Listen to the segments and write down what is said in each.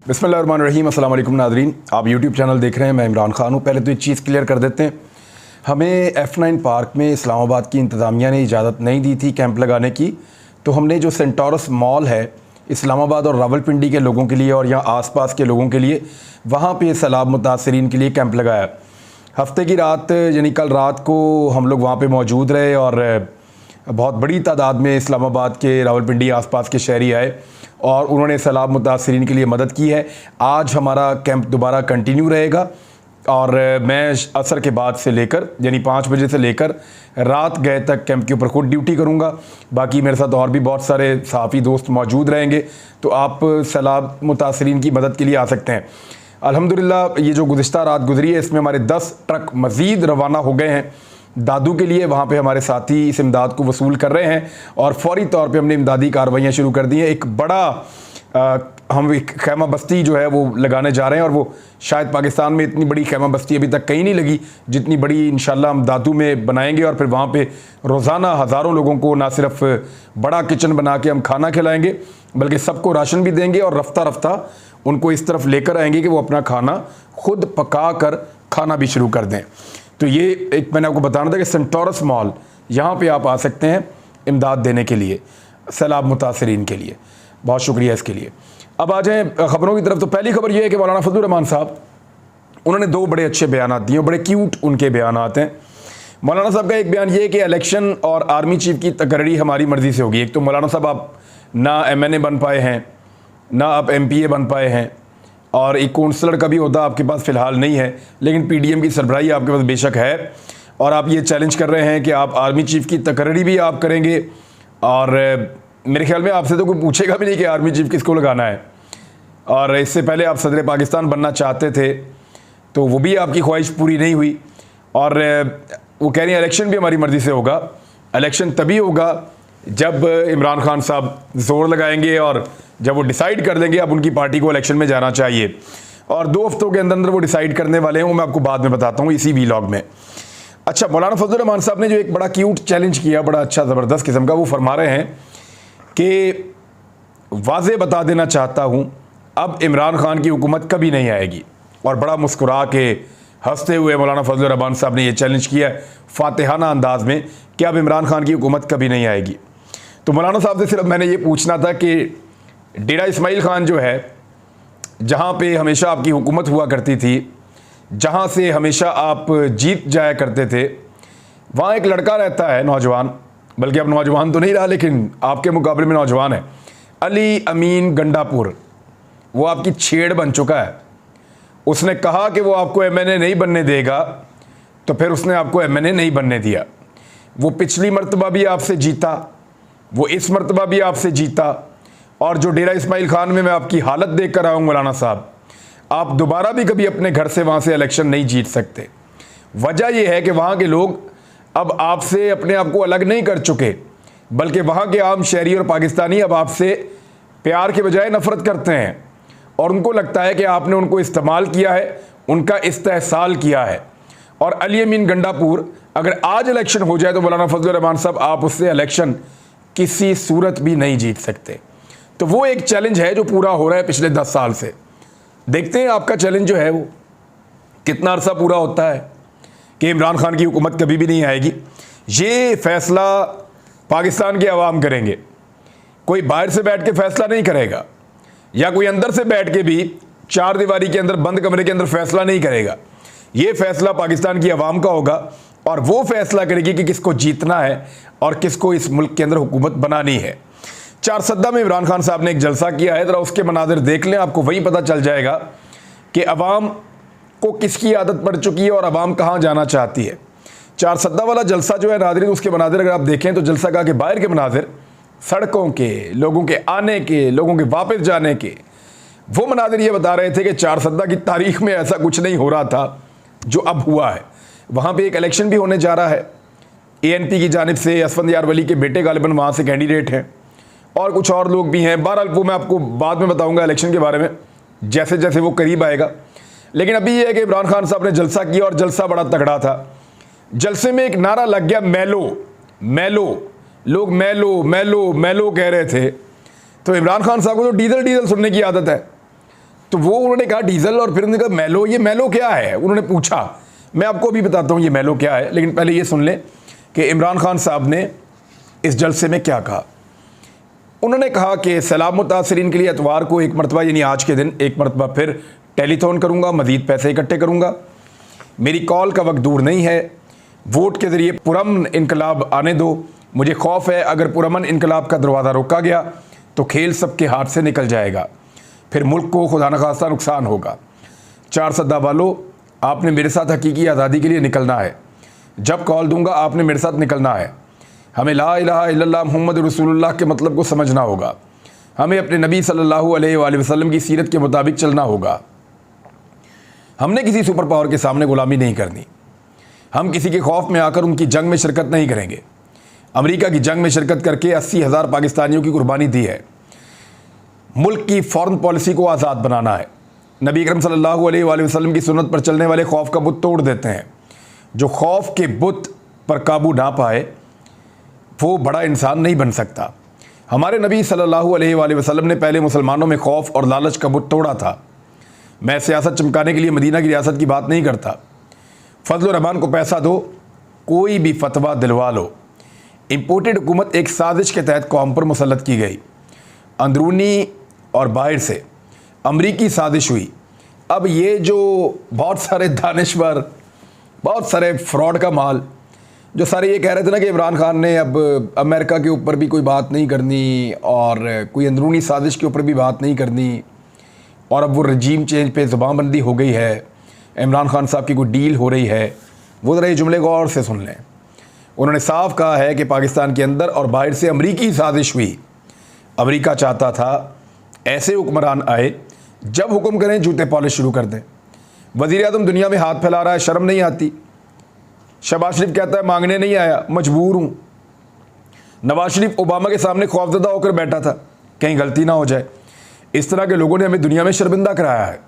बिस्मिल्लाहिर्रहमानिर्रहीम। अस्सलाम वालेकुम नाज़रीन, आप यूट्यूब चैनल देख रहे हैं। मैं इमरान खान हूँ। पहले तो एक चीज़ क्लियर कर देते हैं, हमें F9 पार्क में इस्लामाबाद की इंतज़ामिया ने इजाज़त नहीं दी थी कैंप लगाने की। तो हमने जो सेंटोरस मॉल है इस्लामाबाद और रावलपिंडी के लोगों के लिए और यहाँ आसपास के लोगों के लिए, वहाँ पे सैलाब मुतासरीन के लिए कैंप लगाया। हफ्ते की रात यानी कल रात को हम लोग वहाँ पे मौजूद रहे और बहुत बड़ी तादाद में इस्लामाबाद के रावलपिंडी आसपास के शहरी आए और उन्होंने सैलाब मुतासरीन के लिए मदद की है। आज हमारा कैंप दोबारा कंटिन्यू रहेगा और मैं असर के बाद से लेकर यानी 5 बजे से लेकर रात गए तक कैंप के ऊपर खुद ड्यूटी करूंगा। बाकी मेरे साथ और भी बहुत सारे सहाफ़ी दोस्त मौजूद रहेंगे, तो आप सैलाब मुतासरीन की मदद के लिए आ सकते हैं। अल्हम्दुलिल्लाह ये जो गुज़िश्ता रात गुजरी है इसमें हमारे 10 ट्रक मज़ीद रवाना हो गए हैं दादू के लिए। वहाँ पे हमारे साथी इस इमदाद को वसूल कर रहे हैं और फौरी तौर पे हमने इमदादी कार्रवाइयाँ शुरू कर दी हैं। एक बड़ा हम एक खैमा बस्ती जो है वो लगाने जा रहे हैं और वो शायद पाकिस्तान में इतनी बड़ी खैमा बस्ती अभी तक कहीं नहीं लगी जितनी बड़ी इंशाल्लाह हम दादू में बनाएंगे। और फिर वहाँ पे रोज़ाना हज़ारों लोगों को ना सिर्फ बड़ा किचन बना के हम खाना खिलाएँगे बल्कि सबको राशन भी देंगे और रफ्ता रफ्ता उनको इस तरफ लेकर आएंगे कि वो अपना खाना खुद पका कर खाना भी शुरू कर दें। तो ये एक मैंने आपको बताना था कि सेंटोरस मॉल यहाँ पे आप आ सकते हैं इमदाद देने के लिए सैलाब मुतासरीन के लिए। बहुत शुक्रिया इसके लिए। अब आ जाएँ ख़बरों की तरफ। तो पहली खबर ये है कि मौलाना फजलुर रहमान साहब उन्होंने 2 बड़े अच्छे बयान दिए, बड़े क्यूट उनके बयान हैं। मौलाना साहब का एक बयान ये है कि इलेक्शन और आर्मी चीफ की तकर्री हमारी मर्ज़ी से होगी। एक तो मौलाना साहब आप ना MNA बन पाए हैं, ना आप MPA बन पाए हैं और एक काउंसलर का भी ओहदा आपके पास फ़िलहाल नहीं है, लेकिन PDM की सरबराही आपके पास बेशक है और आप ये चैलेंज कर रहे हैं कि आप आर्मी चीफ़ की तकर्री भी आप करेंगे। और मेरे ख्याल में आपसे तो कोई पूछेगा भी नहीं कि आर्मी चीफ़ किसको लगाना है। और इससे पहले आप सदर पाकिस्तान बनना चाहते थे तो वो भी आपकी ख्वाहिश पूरी नहीं हुई। और वो कह रही हैं इलेक्शन भी हमारी मर्ज़ी से होगा। इलेक्शन तभी होगा जब इमरान खान साहब ज़ोर लगाएंगे और जब वो डिसाइड कर देंगे अब उनकी पार्टी को इलेक्शन में जाना चाहिए। और 2 हफ्तों के अंदर अंदर वो डिसाइड करने वाले हैं, वो मैं आपको बाद में बताता हूँ इसी व्लॉग में। अच्छा, मौलाना फजलुर रहमान साहब ने जो एक बड़ा क्यूट चैलेंज किया, बड़ा अच्छा ज़बरदस्त किस्म का, वो फरमा रहे हैं कि वाज़े बता देना चाहता हूँ अब इमरान खान की हुकूमत कभी नहीं आएगी। और बड़ा मुस्कुरा के हंसते हुए मौलाना फजलुर रहमान साहब ने ये चैलेंज किया फातिहाना अंदाज में कि अब इमरान खान की हुकूमत कभी नहीं आएगी। तो मौलाना साहब से सिर्फ मैंने ये पूछना था कि डेरा इस्माइल खान जो है, जहाँ पे हमेशा आपकी हुकूमत हुआ करती थी, जहाँ से हमेशा आप जीत जाया करते थे, वहाँ एक लड़का रहता है नौजवान, बल्कि अब नौजवान तो नहीं रहा लेकिन आपके मुकाबले में नौजवान है, अली अमीन गंडापुर। वो आपकी छेड़ बन चुका है। उसने कहा कि वो आपको MNA नहीं बनने देगा, तो फिर उसने आपको MNA नहीं बनने दिया। वो पिछली मरतबा भी आपसे जीता, वो इस मरतबा भी आपसे जीता। और जो डेरा इस्माइल खान में मैं आपकी हालत देख कर आया हूँ मौलाना साहब, आप दोबारा भी कभी अपने घर से वहाँ से इलेक्शन नहीं जीत सकते। वजह यह है कि वहाँ के लोग अब आपसे अपने आप को अलग नहीं कर चुके, बल्कि वहाँ के आम शहरी और पाकिस्तानी अब आपसे प्यार के बजाय नफ़रत करते हैं और उनको लगता है कि आपने उनको इस्तेमाल किया है, उनका इस्तेहसाल किया है। और अली अमीन गंडापुर अगर आज इलेक्शन हो जाए तो मौलाना फजलुर रहमान साहब आप उससे इलेक्शन किसी सूरत भी नहीं जीत सकते। तो वो एक चैलेंज है जो पूरा हो रहा है पिछले 10 साल से। देखते हैं आपका चैलेंज जो है वो कितना अरसा पूरा होता है कि इमरान खान की हुकूमत कभी भी नहीं आएगी। ये फ़ैसला पाकिस्तान के अवाम करेंगे, कोई बाहर से बैठ के फ़ैसला नहीं करेगा या कोई अंदर से बैठ के भी 4 दीवारी के अंदर बंद कमरे के अंदर फ़ैसला नहीं करेगा। ये फ़ैसला पाकिस्तान की अवाम का होगा और वो फ़ैसला करेगी कि किसको जीतना है और किसको इस मुल्क के अंदर हुकूमत बनानी है। 4 सद्दा में इमरान खान साहब ने एक जलसा किया है, ज़रा उसके मनाज़िर देख लें, आपको वही पता चल जाएगा कि अवाम को किसकी आदत पड़ चुकी है और अवाम कहाँ जाना चाहती है। 4 सद्दा वाला जलसा जो है नाज़रीन, उसके मनाज़िर अगर आप देखें तो जलसा का के बाहर के मनाज़िर, सड़कों के, लोगों के आने के, लोगों के वापस जाने के, वो मनाज़िर ये बता रहे थे कि 4 सद्दा की तारीख़ में ऐसा कुछ नहीं हो रहा था जो अब हुआ है। वहाँ पर एक इलेक्शन भी होने जा रहा है, ANP की जानिब से असफंद यार वली के बेटे गालिबन वहाँ से कैंडिडेट हैं और कुछ और लोग भी हैं। बहरहाल वो मैं आपको बाद में बताऊंगा इलेक्शन के बारे में जैसे जैसे वो करीब आएगा। लेकिन अभी ये है कि इमरान खान साहब ने जलसा किया और जलसा बड़ा तगड़ा था। जलसे में एक नारा लग गया, मैलो मैलो। लोग मैलो मैलो मैलो कह रहे थे। तो इमरान खान साहब को तो डीजल डीजल सुनने की आदत है। तो वो उन्होंने कहा डीजल, और फिर उन्होंने कहा मैलो। ये मैलो क्या है उन्होंने पूछा। मैं आपको अभी बताता हूँ ये मैलो क्या है, लेकिन पहले ये सुन लें कि इमरान खान साहब ने इस जलसे में क्या कहा। उन्होंने कहा कि सैलाब मुतासरीन के लिए एतवार को एक मरतबा यानी आज के दिन एक मरतबा फिर टेलीथॉन करूँगा, मज़ीद पैसे इकट्ठे करूँगा। मेरी कॉल का वक्त दूर नहीं है, वोट के ज़रिए पुरअमन इनकलाब आने दो। मुझे खौफ है अगर पुरअमन इनकलाब का दरवाज़ा रोका गया तो खेल सबके हाथ से निकल जाएगा, फिर मुल्क को खुदा न खास्ता नुकसान होगा। 4 सद्दा वालों, आपने मेरे साथ हकीकी आज़ादी के लिए निकलना है। जब कॉल दूंगा आपने मेरे साथ निकलना है। हमें ला इलाहा इल्लल्लाह मुहम्मद रसूलुल्लाह के मतलब को समझना होगा। हमें अपने नबी सल्लल्लाहु अलैहि वसल्लम की सीरत के मुताबिक चलना होगा। हमने किसी सुपर पावर के सामने गुलामी नहीं करनी। हम किसी के खौफ में आकर उनकी जंग में शिरकत नहीं करेंगे। अमेरिका की जंग में शिरकत करके 80,000 पाकिस्तानियों की कुर्बानी दी है। मुल्क की फॉरेन पॉलिसी को आज़ाद बनाना है। नबी अकरम सल्लल्लाहु अलैहि वसल्लम की सुन्नत पर चलने वाले खौफ का बुत तोड़ देते हैं। जो खौफ के बुत पर काबू ना पाए वो बड़ा इंसान नहीं बन सकता। हमारे नबी सल्लल्लाहु अलैहि वसल्लम ने पहले मुसलमानों में खौफ और लालच का बुत तोड़ा था। मैं सियासत चमकाने के लिए मदीना की रियासत की बात नहीं करता। फजल रहमान को पैसा दो, कोई भी फतवा दिलवा लो। इम्पोर्टेड हुकूमत एक साजिश के तहत कौम पर मुसल्लत की गई। अंदरूनी और बाहर से अमरीकी साजिश हुई। अब ये जो बहुत सारे दानिश्वर, बहुत सारे फ्रॉड का माल, जो सारे ये कह रहे थे ना कि इमरान खान ने अब अमेरिका के ऊपर भी कोई बात नहीं करनी और कोई अंदरूनी साजिश के ऊपर भी बात नहीं करनी, और अब वो रजीम चेंज पे ज़ुबानबंदी हो गई है, इमरान खान साहब की कोई डील हो रही है। वो ज़रा ये जुमले गौर से सुन लें। उन्होंने साफ कहा है कि पाकिस्तान के अंदर और बाहर से अमरीकी साजिश हुई। अमेरिका चाहता था ऐसे हुक्मरान आए जब हुक्म करें जूते पॉलिश शुरू कर दें। वज़ीर आज़म दुनिया में हाथ फैला रहा है, शर्म नहीं आती। शहबाज शरीफ कहता है मांगने नहीं आया, मजबूर हूँ। नवाज शरीफ ओबामा के सामने खौफजदा होकर बैठा था कहीं गलती ना हो जाए। इस तरह के लोगों ने हमें दुनिया में शर्मिंदा कराया है।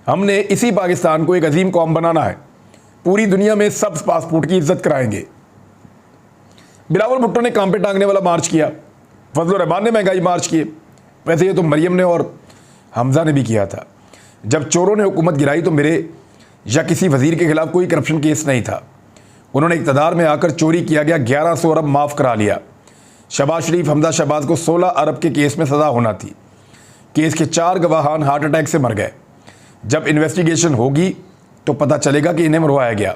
हमने इसी पाकिस्तान को एक अजीम कौम बनाना है। पूरी दुनिया में सब पासपोर्ट की इज्जत कराएंगे। बिलावल भुट्टो ने काम पे टांगने वाला मार्च किया, फजल रहमान ने महंगाई मार्च किए। वैसे ये तो मरियम ने और हमजा ने भी किया था। जब चोरों ने हुकूमत गिराई तो मेरे या किसी वजीर के खिलाफ कोई करप्शन केस नहीं था। उन्होंने इक़्तिदार में आकर चोरी किया गया 1100 अरब माफ़ करा लिया। शहबाज शरीफ, हमजा शहबाज को 16 अरब के केस में सज़ा होना थी। केस के 4 गवाहान हार्ट अटैक से मर गए। जब इन्वेस्टिगेशन होगी तो पता चलेगा कि इन्हें मरवाया गया।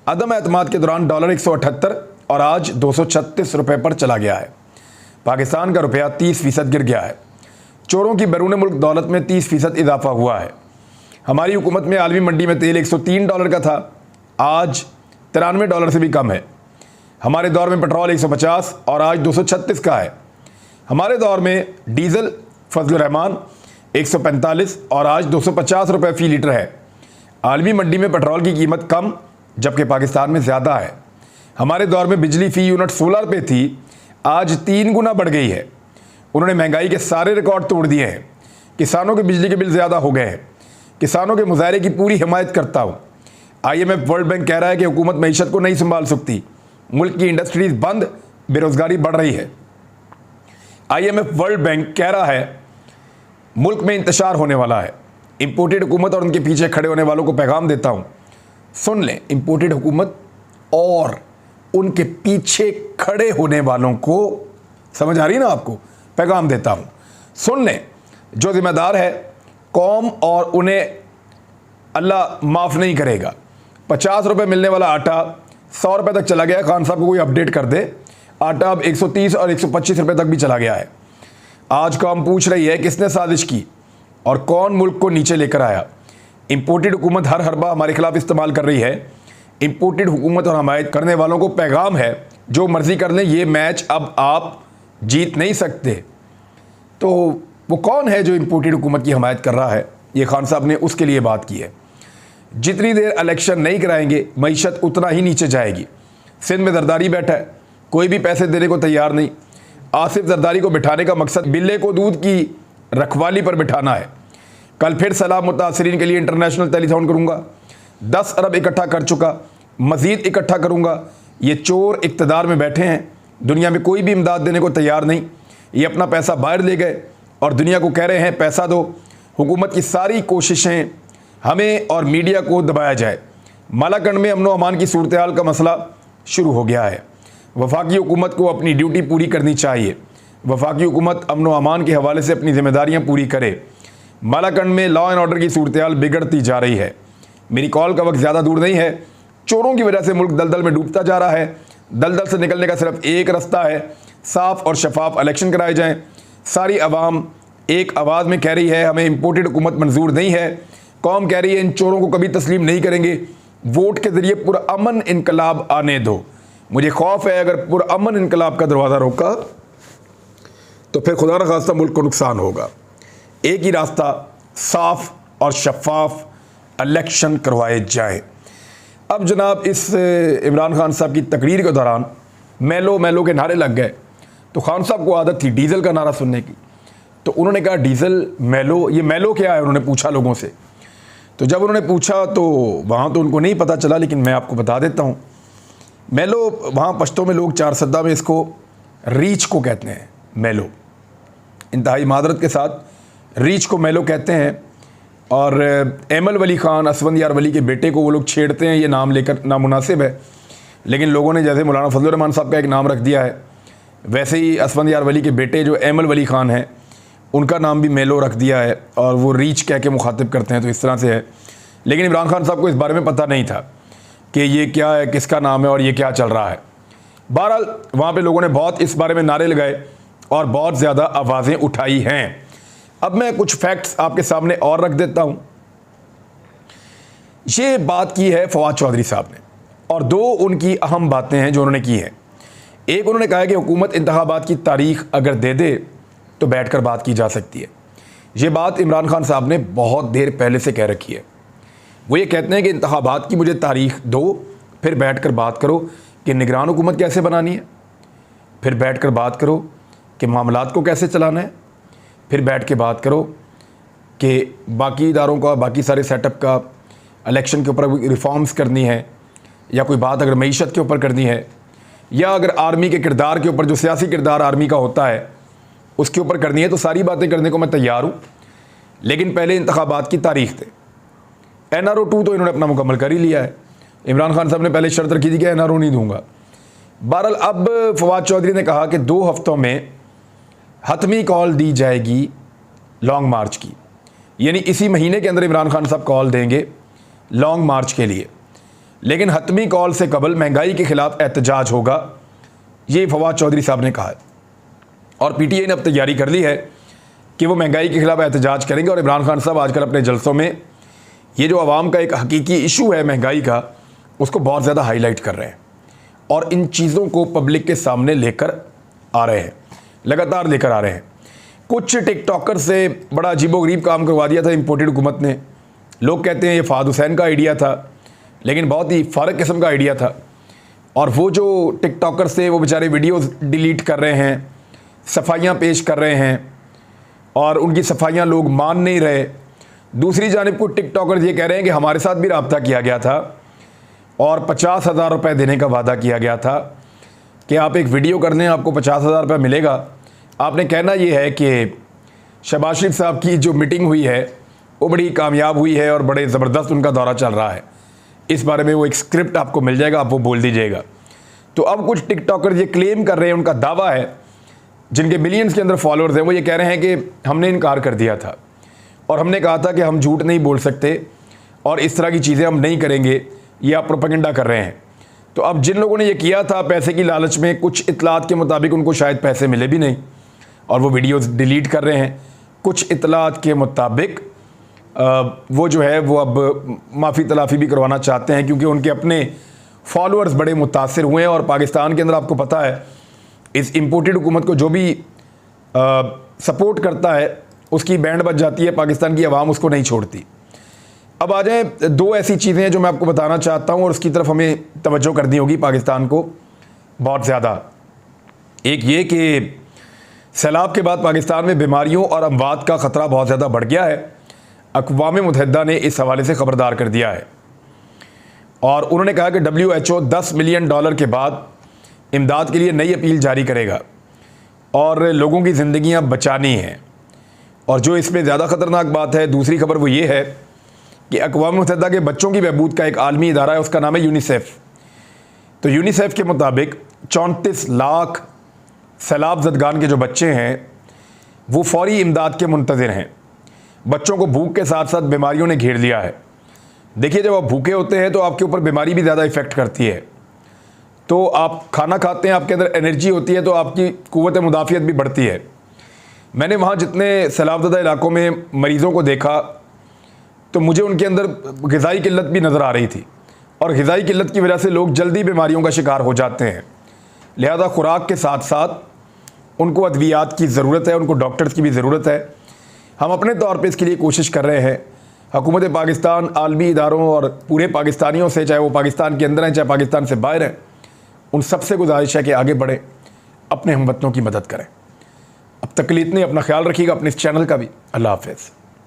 अदम एतमाद के दौरान डॉलर 178 और आज 236 रुपये पर चला गया है। पाकिस्तान का रुपया 30% गिर गया है। चोरों की बैरून मुल्क दौलत में 30% इजाफा हुआ है। हमारी हुकूमत में आलमी मंडी में तेल 103 डॉलर का था, आज 93 डॉलर से भी कम है। हमारे दौर में पेट्रोल 150 और आज 236 का है। हमारे दौर में डीजल फजल रहमान 145 और आज 250 रुपये फ़ी लीटर है। आलमी मंडी में पेट्रोल की कीमत कम जबकि पाकिस्तान में ज़्यादा है। हमारे दौर में बिजली फ़ी यूनिट 16 रुपये थी, आज 3 गुना बढ़ गई है। उन्होंने महंगाई के सारे रिकॉर्ड तोड़ दिए हैं। किसानों के बिजली के बिल ज़्यादा हो गए हैं। किसानों के मुजाहरे की पूरी हिमायत करता हूँ। IMF वर्ल्ड बैंक कह रहा है कि हुकूमत मईशत को नहीं संभाल सकती, मुल्क की इंडस्ट्रीज बंद, बेरोज़गारी बढ़ रही है। IMF वर्ल्ड बैंक कह रहा है मुल्क में इंतशार होने वाला है। इम्पोर्टेड हुकूमत और उनके पीछे खड़े होने वालों को पैगाम देता हूँ, सुन लें। इम्पोर्टेड हुकूमत और उनके पीछे खड़े होने वालों को, समझ आ रही ना आपको, पैगाम देता हूँ, सुन लें। जो जिम्मेदार है कौम और उन्हें अल्लाह माफ़ नहीं करेगा। 50 रुपये मिलने वाला आटा 100 रुपये तक चला गया। खान साहब को कोई अपडेट कर दे, आटा अब 130 और 125 रुपये तक भी चला गया है। आज कौम पूछ रही है किसने साजिश की और कौन मुल्क को नीचे लेकर आया। इम्पोर्टेड हुकूमत हर हरबा हमारे खिलाफ इस्तेमाल कर रही है। इम्पोर्टेड हुकूमत और हमायत करने वालों को पैगाम है, जो मर्ज़ी कर लें, ये मैच अब आप जीत नहीं सकते। तो वो कौन है जो इम्पोर्टेड हुकूमत की हमायत कर रहा है? ये खान साहब ने उसके लिए बात की है। जितनी देर इलेक्शन नहीं कराएंगे मईशत उतना ही नीचे जाएगी। सिंध में जरदारी बैठा है, कोई भी पैसे देने को तैयार नहीं। आसिफ जरदारी को बिठाने का मकसद बिल्ले को दूध की रखवाली पर बिठाना है। कल फिर सैलाब मुतासरीन के लिए इंटरनेशनल टेलीथॉन करूँगा। 10 अरब इकट्ठा कर चुका, मज़ीद इकट्ठा करूँगा। ये चोर इक़्तिदार में बैठे हैं, दुनिया में कोई भी इमदाद देने को तैयार नहीं। ये अपना पैसा बाहर ले गए और दुनिया को कह रहे हैं पैसा दो। हुकूमत की सारी कोशिशें हमें और मीडिया को दबाया जाए। मालाकंड में अमन व अमान की सूरत हाल का मसला शुरू हो गया है। वफाकी हुकूमत को अपनी ड्यूटी पूरी करनी चाहिए। वफाकी हुकूमत अमन व अमान के हवाले से अपनी जिम्मेदारियाँ पूरी करे। मालाकंड में लॉ एंड ऑर्डर की सूरत हाल बिगड़ती जा रही है। मेरी कॉल का वक्त ज़्यादा दूर नहीं है। चोरों की वजह से मुल्क दलदल में डूबता जा रहा है। दलदल से निकलने का सिर्फ एक रास्ता है, साफ और शफाफ इलेक्शन कराए जाएं। सारी आवाम एक आवाज़ में कह रही है हमें इम्पोर्टेड हुकूमत मंजूर नहीं है। कौम कह रही है इन चोरों को कभी तस्लीम नहीं करेंगे। वोट के ज़रिए पुरअमन इनकलाब आने दो। मुझे खौफ है अगर पुरअमन इनकलाब का दरवाज़ा रोका तो फिर खुदा न खास्ता मुल्क को नुकसान होगा। एक ही रास्ता, साफ और शफाफ इलेक्शन करवाए जाएं। अब जनाब इस इमरान खान साहब की तकरीर के दौरान मेलो मेलो के नारे लग गए। तो खान साहब को आदत थी डीज़ल का नारा सुनने की, तो उन्होंने कहा डीज़ल मेलो, ये मेलो क्या है? उन्होंने पूछा लोगों से। तो जब उन्होंने पूछा तो वहाँ तो उनको नहीं पता चला, लेकिन मैं आपको बता देता हूँ। मेलो वहाँ पश्तो में लोग चार सद्दा में इसको रीच को कहते हैं। मेलो इंतहाई मादरत के साथ रीच को मेलो कहते हैं। और एमल वली ख़ान असफंदियार वली के बेटे को वो लोग छेड़ते हैं, ये नाम लेकर नामुनासिब है। लेकिन लोगों ने जैसे मौलाना फजलुर रहमान साहब का एक नाम रख दिया है, वैसे ही असफंदियार वली के बेटे जो एमल वली ख़ान हैं उनका नाम भी मेलो रख दिया है और वो रीच कह के मुखातिब करते हैं। तो इस तरह से है। लेकिन इमरान खान साहब को इस बारे में पता नहीं था कि ये क्या है, किसका नाम है और ये क्या चल रहा है। बहरहाल वहाँ पे लोगों ने बहुत इस बारे में नारे लगाए और बहुत ज़्यादा आवाज़ें उठाई हैं। अब मैं कुछ फैक्ट्स आपके सामने और रख देता हूँ। ये बात की है फवाद चौधरी साहब ने और दो उनकी अहम बातें हैं जो उन्होंने की हैं। एक, उन्होंने कहा है कि हुकूमत इंतखाबात की तारीख अगर दे दे तो बैठकर बात की जा सकती है। ये बात इमरान खान साहब ने बहुत देर पहले से कह रखी है। वो ये कहते हैं कि इंतखाबात की मुझे तारीख दो, फिर बैठकर बात करो कि निगरान हुकूमत कैसे बनानी है, फिर बैठकर बात करो कि मामलात को कैसे चलाना है, फिर बैठ के बात करो कि बाकी इदारों का, बाकी सारे सेटअप का, इलेक्शन के ऊपर रिफॉर्म्स करनी है या कोई बात अगर मईशत के ऊपर करनी है या अगर आर्मी के किरदार के ऊपर, जो सियासी किरदार आर्मी का होता है, उसके ऊपर करनी है। तो सारी बातें करने को मैं तैयार हूँ, लेकिन पहले इंतखाबात की तारीख थे। NRO 2 तो इन्होंने अपना मुकम्मल कर ही लिया है। इमरान खान साहब ने पहले शर्त रखी थी कि NRO नहीं दूंगा। बहरहाल अब फवाद चौधरी ने कहा कि 2 हफ्तों में हतमी कॉल दी जाएगी लॉन्ग मार्च की, यानी इसी महीने के अंदर इमरान खान साहब कॉल देंगे लॉन्ग मार्च के लिए। लेकिन हतमी कॉल से कबल महंगाई के खिलाफ एहतजाज होगा, ये फवाद चौधरी साहब ने कहा है। और PTI ने अब तैयारी कर ली है कि वो महंगाई के खिलाफ एहतजाज करेंगे। और इमरान खान साहब आजकल अपने जलसों में ये जो आवाम का एक हकीकी इशू है महंगाई का, उसको बहुत ज़्यादा हाईलाइट कर रहे हैं और इन चीज़ों को पब्लिक के सामने लेकर आ रहे हैं, लगातार लेकर आ रहे हैं। कुछ टिकटॉकर से बड़ा अजीबोगरीब काम करवा दिया था इम्पोर्टेड हुकूमत ने। लोग कहते हैं ये फ़ाद हुसैन का आइडिया था, लेकिन बहुत ही फ़र्क किस्म का आइडिया था। और वो जो टिकटॉकर से वो बेचारे वीडियोस डिलीट कर रहे हैं, सफाइयाँ पेश कर रहे हैं और उनकी सफाइयाँ लोग मान नहीं रहे। दूसरी जानिब को टिकटॉकर ये कह रहे हैं कि हमारे साथ भी रब्ता किया गया था और 50,000 रुपये देने का वादा किया गया था कि आप एक वीडियो कर लें, आपको 50,000 रुपये मिलेगा। आपने कहना ये है कि शहबाज शरीफ साहब की जो मीटिंग हुई है वो बड़ी कामयाब हुई है और बड़े ज़बरदस्त उनका दौरा चल रहा है। इस बारे में वो एक स्क्रिप्ट आपको मिल जाएगा, आप वो बोल दीजिएगा। तो अब कुछ टिकटॉकर ये क्लेम कर रहे हैं, उनका दावा है, जिनके मिलियंस के अंदर फॉलोअर्स हैं, वो ये कह रहे हैं कि हमने इनकार कर दिया था और हमने कहा था कि हम झूठ नहीं बोल सकते और इस तरह की चीज़ें हम नहीं करेंगे, ये आप प्रोपेगेंडा कर रहे हैं। तो अब जिन लोगों ने ये किया था पैसे की लालच में, कुछ इतलात के मुताबिक उनको शायद पैसे मिले भी नहीं और वो वीडियोस डिलीट कर रहे हैं। कुछ इतलात के मुताबिक वो जो है वो अब माफ़ी तलाफ़ी भी करवाना चाहते हैं क्योंकि उनके अपने फॉलोअर्स बड़े मुतासिर हुए हैं। और पाकिस्तान के अंदर आपको पता है इस इम्पोर्टेड हुकूमत को जो भी सपोर्ट करता है उसकी बैंड बज जाती है, पाकिस्तान की आवाम उसको नहीं छोड़ती। अब आ जाए 2 ऐसी चीज़ें हैं जो मैं आपको बताना चाहता हूँ और उसकी तरफ हमें तवज्जो करनी होगी पाकिस्तान को बहुत ज़्यादा। एक ये कि सैलाब के बाद पाकिस्तान में बीमारियों और अमवात का ख़तरा बहुत ज़्यादा बढ़ गया है। अक़वाम मुत्तहिदा ने इस हवाले से ख़बरदार कर दिया है और उन्होंने कहा कि WHO $10 मिलियन के बाद इमदाद के लिए नई अपील जारी करेगा और लोगों की ज़िंदगियां बचानी हैं। और जो इसमें ज़्यादा ख़तरनाक बात है, दूसरी खबर वो ये है कि अक़वाम मुत्तहिदा के बच्चों की बहबूद का एक आलमी इदारा है, उसका नाम है यूनिसेफ। तो यूनिसेफ के मुताबिक 34 लाख सैलाब ज़दगान के जो बच्चे हैं वो फौरी इमदाद के मुंतज़िर हैं। बच्चों को भूख के साथ साथ बीमारियों ने घेर लिया है। देखिए, जब आप भूखे होते हैं तो आपके ऊपर बीमारी भी ज़्यादा इफ़ेक्ट करती है। तो आप खाना खाते हैं, आपके अंदर एनर्जी होती है, तो आपकी क़ुव्वत मुदाफ़ियत भी बढ़ती है। मैंने वहाँ जितने सैलाबज़दा इलाकों में मरीज़ों को देखा तो मुझे उनके अंदर ग़िज़ाई किल्लत भी नज़र आ रही थी, और ग़िज़ाई किल्लत की वजह से लोग जल्दी बीमारियों का शिकार हो जाते हैं। लिहाजा खुराक के साथ साथ उनको अद्वियात की ज़रूरत है, उनको डॉक्टर्स की भी ज़रूरत है। हम अपने तौर पे इसके लिए कोशिश कर रहे हैं। हुकूमत पाकिस्तान आलमी इदारों और पूरे पाकिस्तानियों से, चाहे वो पाकिस्तान के अंदर हैं चाहे पाकिस्तान से बाहर हैं, उन सबसे गुजारिश है कि आगे बढ़ें, अपने हमवतनों की मदद करें। अब तक के लिए इतने, अपना ख्याल रखिएगा, अपने इस चैनल का भी। अल्लाह हाफ़िज़।